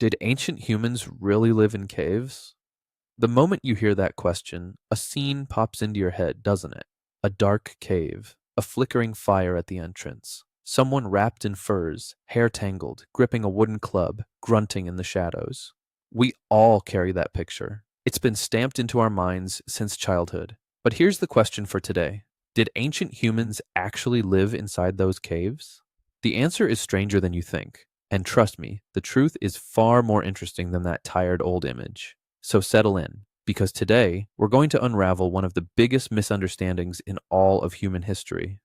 Did ancient humans really live in caves? The moment you hear that question, a scene pops into your head, doesn't it? A dark cave, a flickering fire at the entrance, someone wrapped in furs, hair tangled, gripping a wooden club, grunting in the shadows. We all carry that picture. It's been stamped into our minds since childhood. But here's the question for today. Did ancient humans actually live inside those caves? The answer is stranger than you think. And trust me, the truth is far more interesting than that tired old image. So settle in, because today we're going to unravel one of the biggest misunderstandings in all of human history.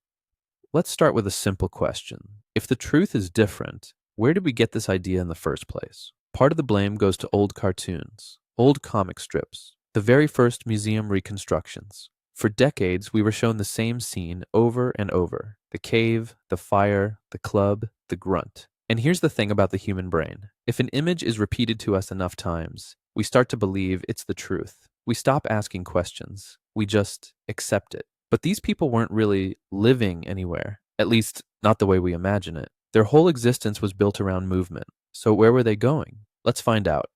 Let's start with a simple question. If the truth is different, where did we get this idea in the first place? Part of the blame goes to old cartoons, old comic strips, the very first museum reconstructions. For decades, we were shown the same scene over and over: the cave, the fire, the club, the grunt. And here's the thing about the human brain: if an image is repeated to us enough times, we start to believe it's the truth. We stop asking questions. We just accept it. But these people weren't really living anywhere, at least not the way we imagine it. Their whole existence was built around movement. So where were they going? Let's find out.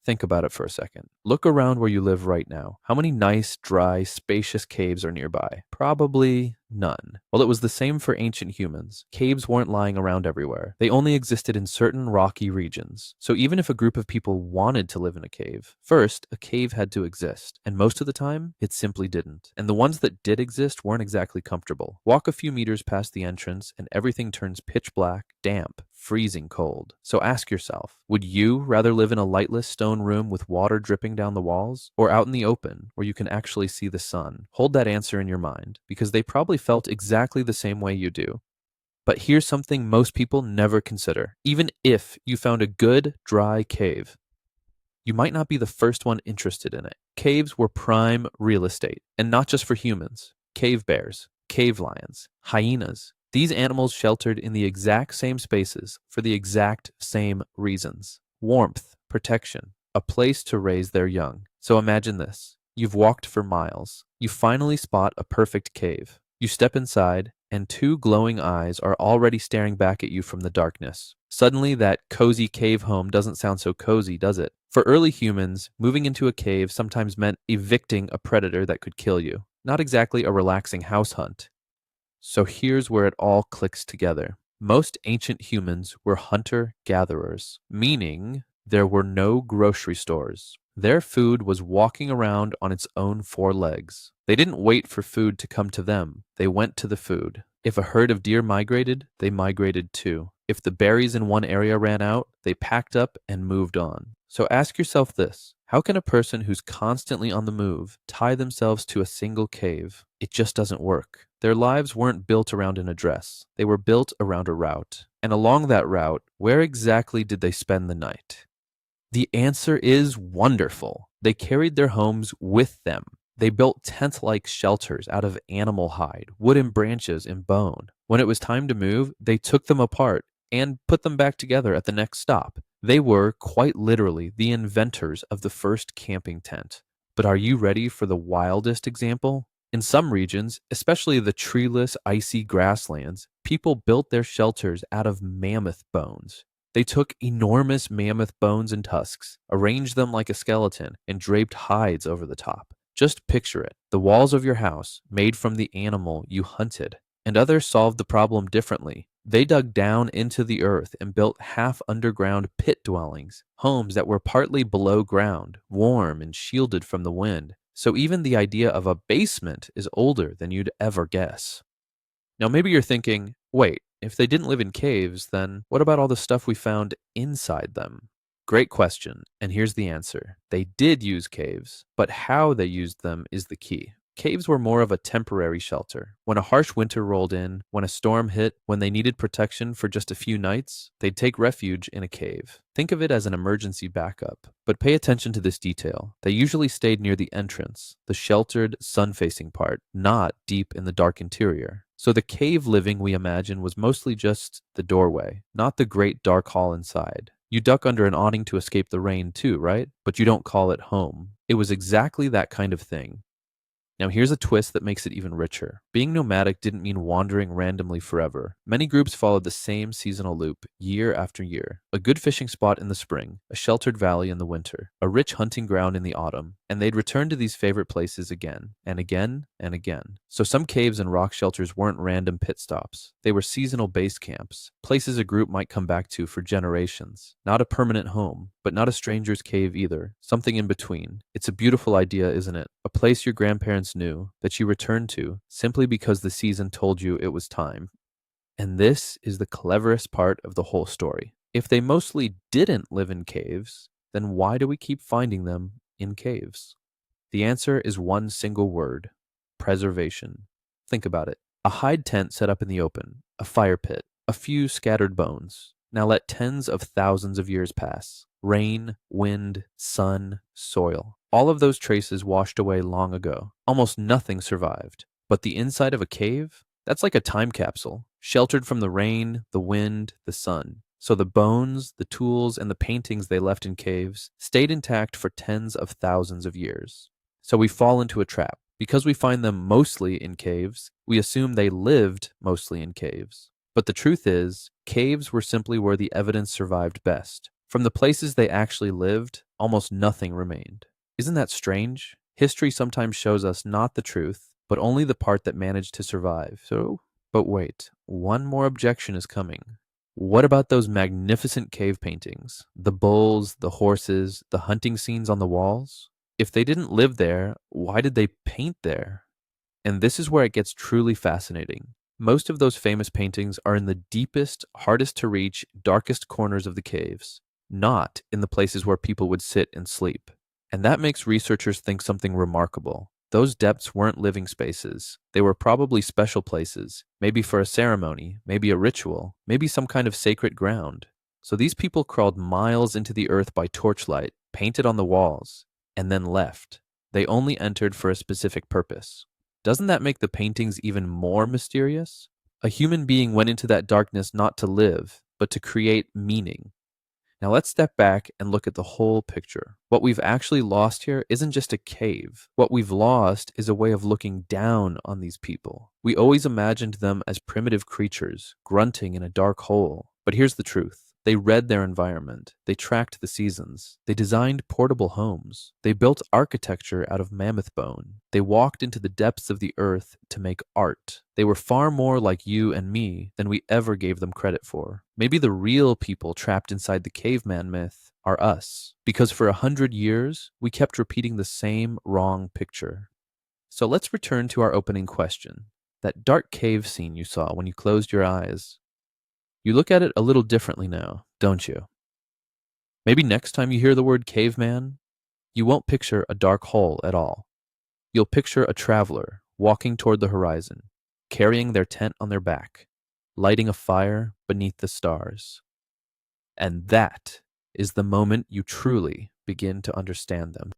Think about it for a second. Look around where you live right now. How many nice, dry, spacious caves are nearby? Probably none. Well, it was the same for ancient humans. Caves weren't lying around everywhere. They only existed in certain rocky regions. So even if a group of people wanted to live in a cave, first, a cave had to exist. And most of the time, it simply didn't. And the ones that did exist weren't exactly comfortable. Walk a few meters past the entrance and everything turns pitch black, damp, freezing cold. So ask yourself, would you rather live in a lightless stone room with water dripping down the walls, or out in the open where you can actually see the sun? Hold that answer in your mind, because they probably felt exactly the same way you do. But here's something most people never consider. Even if you found a good, dry cave, you might not be the first one interested in it. Caves were prime real estate, and not just for humans. Cave bears, cave lions, hyenas. These animals sheltered in the exact same spaces for the exact same reasons: warmth, protection, a place to raise their young. So imagine this. You've walked for miles. You finally spot a perfect cave. You step inside, and two glowing eyes are already staring back at you from the darkness. Suddenly, that cozy cave home doesn't sound so cozy, does it? For early humans, moving into a cave sometimes meant evicting a predator that could kill you. Not exactly a relaxing house hunt. So here's where it all clicks together. Most ancient humans were hunter-gatherers, meaning there were no grocery stores. Their food was walking around on its own four legs. They didn't wait for food to come to them. They went to the food. If a herd of deer migrated, they migrated too. If the berries in one area ran out, they packed up and moved on. So ask yourself this: how can a person who's constantly on the move tie themselves to a single cave? It just doesn't work. Their lives weren't built around an address. They were built around a route. And along that route, where exactly did they spend the night? The answer is wonderful. They carried their homes with them. They built tent-like shelters out of animal hide, wooden branches, and bone. When it was time to move, they took them apart and put them back together at the next stop. They were, quite literally, the inventors of the first camping tent. But are you ready for the wildest example? In some regions, especially the treeless, icy grasslands, people built their shelters out of mammoth bones. They took enormous mammoth bones and tusks, arranged them like a skeleton, and draped hides over the top. Just picture it: the walls of your house made from the animal you hunted. And others solved the problem differently. They dug down into the earth and built half-underground pit dwellings, homes that were partly below ground, warm and shielded from the wind. So even the idea of a basement is older than you'd ever guess. Now maybe you're thinking, wait, if they didn't live in caves, then what about all the stuff we found inside them? Great question, and here's the answer. They did use caves, but how they used them is the key. Caves were more of a temporary shelter. When a harsh winter rolled in, when a storm hit, when they needed protection for just a few nights, they'd take refuge in a cave. Think of it as an emergency backup. But pay attention to this detail. They usually stayed near the entrance, the sheltered, sun-facing part, not deep in the dark interior. So the cave living we imagine was mostly just the doorway, not the great dark hall inside. You duck under an awning to escape the rain too, right? But you don't call it home. It was exactly that kind of thing. Now, here's a twist that makes it even richer. Being nomadic didn't mean wandering randomly forever. Many groups followed the same seasonal loop, year after year. A good fishing spot in the spring, a sheltered valley in the winter, a rich hunting ground in the autumn, and they'd return to these favorite places again, and again, and again. So some caves and rock shelters weren't random pit stops. They were seasonal base camps, places a group might come back to for generations. Not a permanent home, but not a stranger's cave either. Something in between. It's a beautiful idea, isn't it? A place your grandparents knew that you returned to simply because the season told you it was time. And this is the cleverest part of the whole story. If they mostly didn't live in caves, then why do we keep finding them in caves? The answer is one single word: preservation. Think about it. A hide tent set up in the open, a fire pit, a few scattered bones. Now let tens of thousands of years pass. Rain, wind, sun, soil. All of those traces washed away long ago. Almost nothing survived. But the inside of a cave? That's like a time capsule, sheltered from the rain, the wind, the sun. So the bones, the tools, and the paintings they left in caves stayed intact for tens of thousands of years. So we fall into a trap. Because we find them mostly in caves, we assume they lived mostly in caves. But the truth is, caves were simply where the evidence survived best. From the places they actually lived, almost nothing remained. Isn't that strange? History sometimes shows us not the truth, but only the part that managed to survive. But wait, one more objection is coming. What about those magnificent cave paintings? The bulls, the horses, the hunting scenes on the walls? If they didn't live there, why did they paint there? And this is where it gets truly fascinating. Most of those famous paintings are in the deepest, hardest to reach, darkest corners of the caves, not in the places where people would sit and sleep. And that makes researchers think something remarkable. Those depths weren't living spaces. They were probably special places, maybe for a ceremony, maybe a ritual, maybe some kind of sacred ground. So these people crawled miles into the earth by torchlight, painted on the walls, and then left. They only entered for a specific purpose. Doesn't that make the paintings even more mysterious? A human being went into that darkness not to live, but to create meaning. Now let's step back and look at the whole picture. What we've actually lost here isn't just a cave. What we've lost is a way of looking down on these people. We always imagined them as primitive creatures, grunting in a dark hole. But here's the truth. They read their environment. They tracked the seasons. They designed portable homes. They built architecture out of mammoth bone. They walked into the depths of the earth to make art. They were far more like you and me than we ever gave them credit for. Maybe the real people trapped inside the caveman myth are us, because for 100 years, we kept repeating the same wrong picture. So let's return to our opening question. That dark cave scene you saw when you closed your eyes. You look at it a little differently now, don't you? Maybe next time you hear the word caveman, you won't picture a dark hole at all. You'll picture a traveler walking toward the horizon, carrying their tent on their back, lighting a fire beneath the stars. And that is the moment you truly begin to understand them.